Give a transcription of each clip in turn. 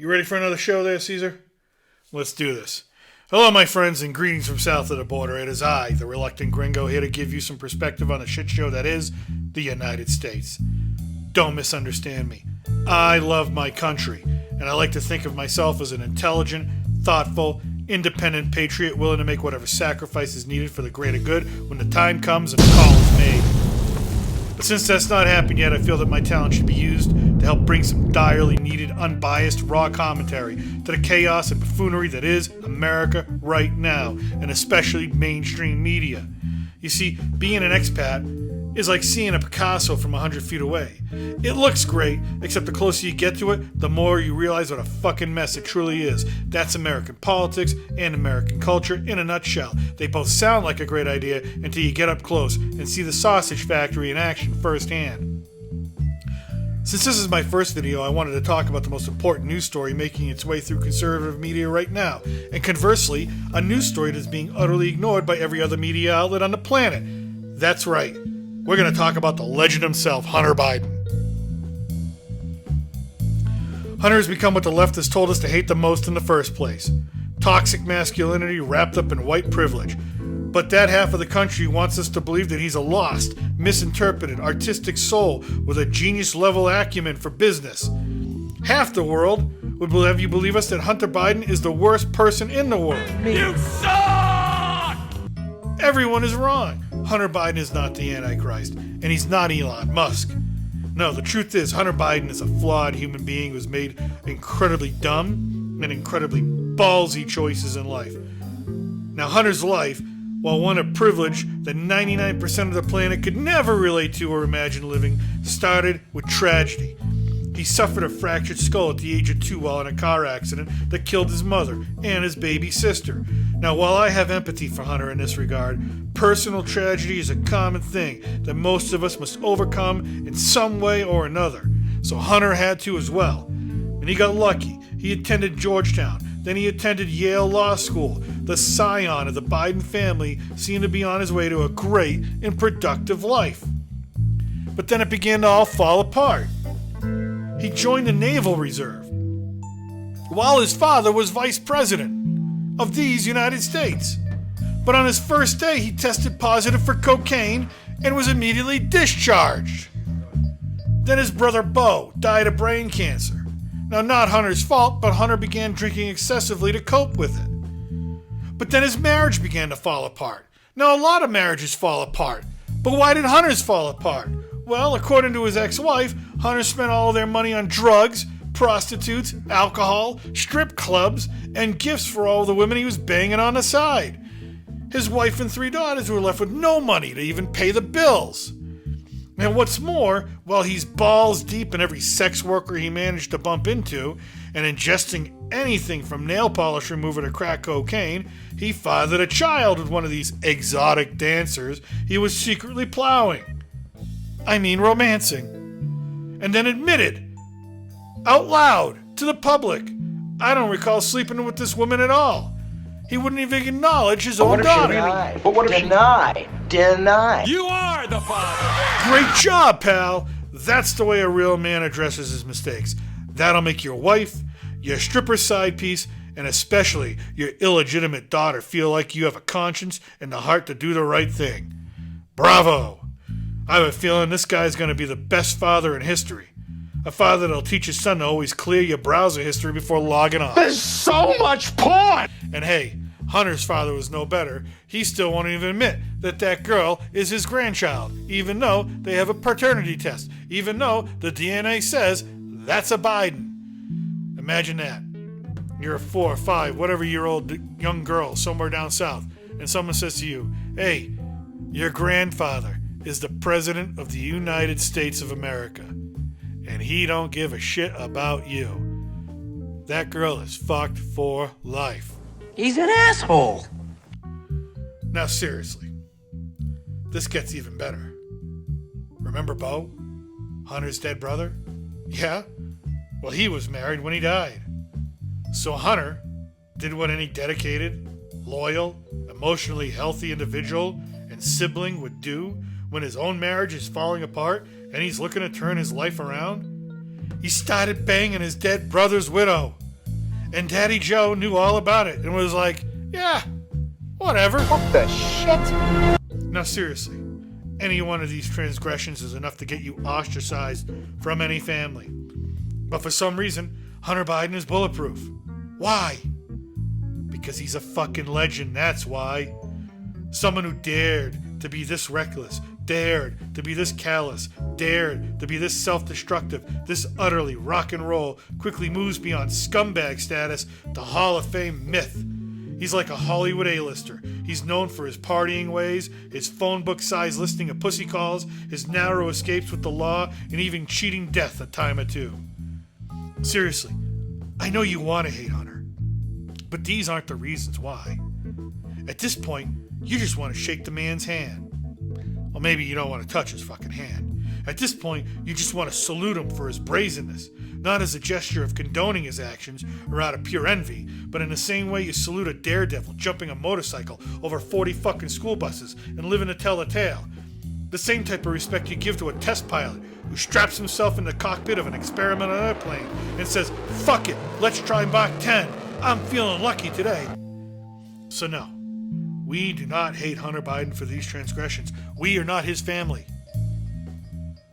You ready for another show there, Caesar? Let's do this. Hello, my friends, and greetings from south of the border. It is I, the reluctant gringo, here to give you some perspective on the shit show that is the United States. Don't misunderstand me. I love my country, and I like to think of myself as an intelligent, thoughtful, independent patriot willing to make whatever sacrifice is needed for the greater good when the time comes and the call is made. But since that's not happened yet, I feel that my talent should be used to help bring some direly needed, unbiased, raw commentary to the chaos and buffoonery that is America right now, and especially mainstream media. You see, being an expat is like seeing a Picasso from 100 feet away. It looks great, except the closer you get to it, the more you realize what a fucking mess it truly is. That's American politics and American culture in a nutshell. They both sound like a great idea until you get up close and see the sausage factory in action firsthand. Since this is my first video, I wanted to talk about the most important news story making its way through conservative media right now, and conversely, a news story that's being utterly ignored by every other media outlet on the planet. That's right. We're going to talk about the legend himself, Hunter Biden. Hunter has become what the left has told us to hate the most in the first place. Toxic masculinity wrapped up in white privilege. But that half of the country wants us to believe that he's a lost, misinterpreted, artistic soul with a genius-level acumen for business. Half the world would have you believe us that Hunter Biden is the worst person in the world. You suck! Everyone is wrong. Hunter Biden is not the Antichrist, and he's not Elon Musk. No, the truth is, Hunter Biden is a flawed human being who's made incredibly dumb and incredibly ballsy choices in life. Now, Hunter's life, while one of privilege that 99% of the planet could never relate to or imagine living, started with tragedy. He suffered a fractured skull at the age of 2 while in a car accident that killed his mother and his baby sister. Now, while I have empathy for Hunter in this regard, personal tragedy is a common thing that most of us must overcome in some way or another. So Hunter had to as well. And he got lucky. He attended Georgetown. Then he attended Yale Law School. The scion of the Biden family seemed to be on his way to a great and productive life. But then it began to all fall apart. He joined the Naval Reserve, while his father was vice president of these United States. But on his first day, he tested positive for cocaine and was immediately discharged. Then his brother Beau died of brain cancer. Now, not Hunter's fault, but Hunter began drinking excessively to cope with it. But then his marriage began to fall apart. Now, a lot of marriages fall apart. But why did Hunter's fall apart? Well, according to his ex-wife, Hunter spent all of their money on drugs, prostitutes, alcohol, strip clubs, and gifts for all the women he was banging on the side. His wife and 3 daughters were left with no money to even pay the bills. And what's more, while he's balls deep in every sex worker he managed to bump into, and ingesting anything from nail polish remover to crack cocaine, he fathered a child with one of these exotic dancers he was secretly plowing. I mean romancing. And then admitted, out loud, to the public, I don't recall sleeping with this woman at all. He wouldn't even acknowledge his own daughter. But what if Deny. You are the father! Great job, pal. That's the way a real man addresses his mistakes. That'll make your wife, your stripper side piece, and especially your illegitimate daughter feel like you have a conscience and the heart to do the right thing. Bravo! I have a feeling this guy's going to be the best father in history. A father that'll teach his son to always clear your browser history before logging on. There's so much porn! And hey, Hunter's father was no better. He still won't even admit that girl is his grandchild, even though they have a paternity test, even though the DNA says that's a Biden. Imagine that. You're a 4 or 5, whatever year old young girl somewhere down south, and someone says to you, hey, your grandfather is the President of the United States of America, and he don't give a shit about you. That girl is fucked for life. He's an asshole. Now seriously, this gets even better. Remember Beau? Hunter's dead brother? Yeah? Well, he was married when he died. So Hunter did what any dedicated, loyal, emotionally healthy individual and sibling would do when his own marriage is falling apart and he's looking to turn his life around. He started banging his dead brother's widow. And Daddy Joe knew all about it and was like, yeah, whatever. What the shit? Now seriously, any one of these transgressions is enough to get you ostracized from any family. But for some reason, Hunter Biden is bulletproof. Why? Because he's a fucking legend, that's why. Someone who dared to be this reckless, dared to be this callous, dared to be this self-destructive, this utterly rock and roll, quickly moves beyond scumbag status to Hall of Fame myth. He's like a Hollywood A-lister. He's known for his partying ways, his phone book-sized listing of pussy calls, his narrow escapes with the law, and even cheating death a time or two. Seriously, I know you want to hate Hunter, but these aren't the reasons why. At this point, you just want to shake the man's hand. Well, maybe you don't want to touch his fucking hand. At this point, you just want to salute him for his brazenness, not as a gesture of condoning his actions or out of pure envy, but in the same way you salute a daredevil jumping a motorcycle over 40 fucking school buses and living to tell a tale. The same type of respect you give to a test pilot who straps himself in the cockpit of an experimental airplane and says, fuck it, let's try Mach 10. I'm feeling lucky today. So no, we do not hate Hunter Biden for these transgressions. We are not his family.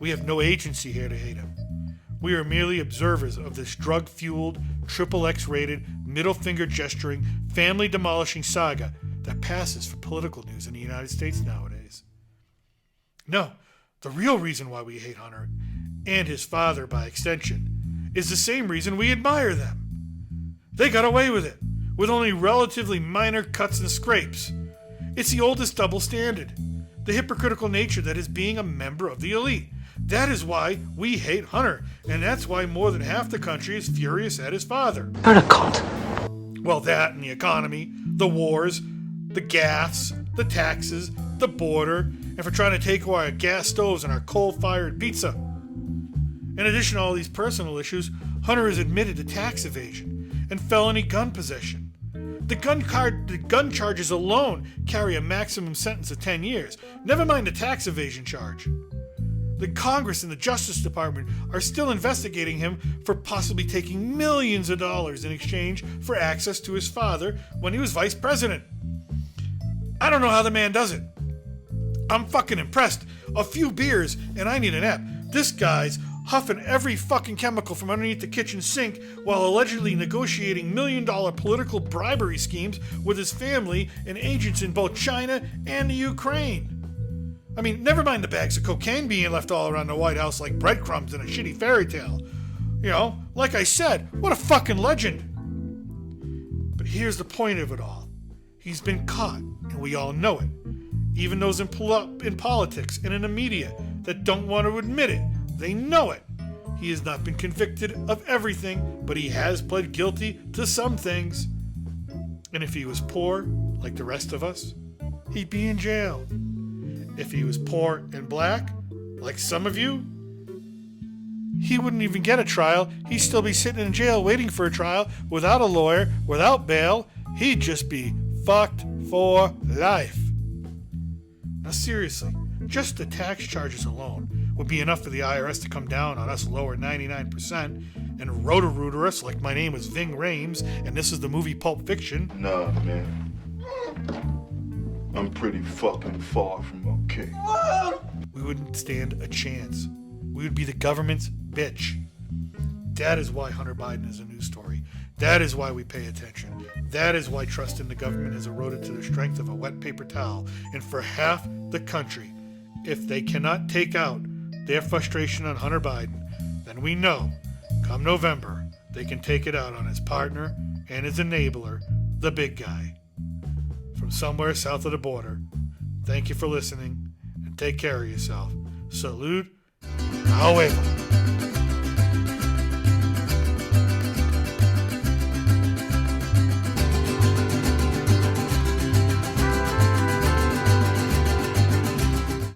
We have no agency here to hate him. We are merely observers of this drug-fueled, XXX-rated, middle-finger gesturing, family-demolishing saga that passes for political news in the United States nowadays. No, the real reason why we hate Hunter, and his father by extension, is the same reason we admire them. They got away with it, with only relatively minor cuts and scrapes. It's the oldest double standard, the hypocritical nature that is being a member of the elite. That is why we hate Hunter, and that's why more than half the country is furious at his father. You're a cunt. Well, that and the economy, the wars, the gas, the taxes, the border, and for trying to take away our gas stoves and our coal-fired pizza. In addition to all these personal issues, Hunter has admitted to tax evasion and felony gun possession. The gun charges alone carry a maximum sentence of 10 years, never mind the tax evasion charge. The Congress and the Justice Department are still investigating him for possibly taking millions of dollars in exchange for access to his father when he was vice president. I don't know how the man does it. I'm fucking impressed. A few beers and I need a nap. This guy's huffing every fucking chemical from underneath the kitchen sink while allegedly negotiating $1 million political bribery schemes with his family and agents in both China and the Ukraine. I mean, never mind the bags of cocaine being left all around the White House like breadcrumbs in a shitty fairy tale. You know, like I said, what a fucking legend. But here's the point of it all. He's been caught, and we all know it. Even those in politics and in the media that don't want to admit it, they know it. He has not been convicted of everything, but he has pled guilty to some things. And if he was poor, like the rest of us, he'd be in jail. If he was poor and black, like some of you, he wouldn't even get a trial. He'd still be sitting in jail waiting for a trial without a lawyer, without bail. He'd just be fucked for life. Now seriously, just the tax charges alone would be enough for the IRS to come down on us lower 99% and roto-rooter us like my name is Ving Rhames and this is the movie Pulp Fiction. Nah, man. I'm pretty fucking far from okay. We wouldn't stand a chance. We would be the government's bitch. That is why Hunter Biden is a news story. That is why we pay attention. That is why trust in the government is eroded to the strength of a wet paper towel. And for half the country, if they cannot take out their frustration on Hunter Biden, then we know, come November, they can take it out on his partner and his enabler, the big guy. From somewhere south of the border, thank you for listening, and take care of yourself. Salute. Hasta luego.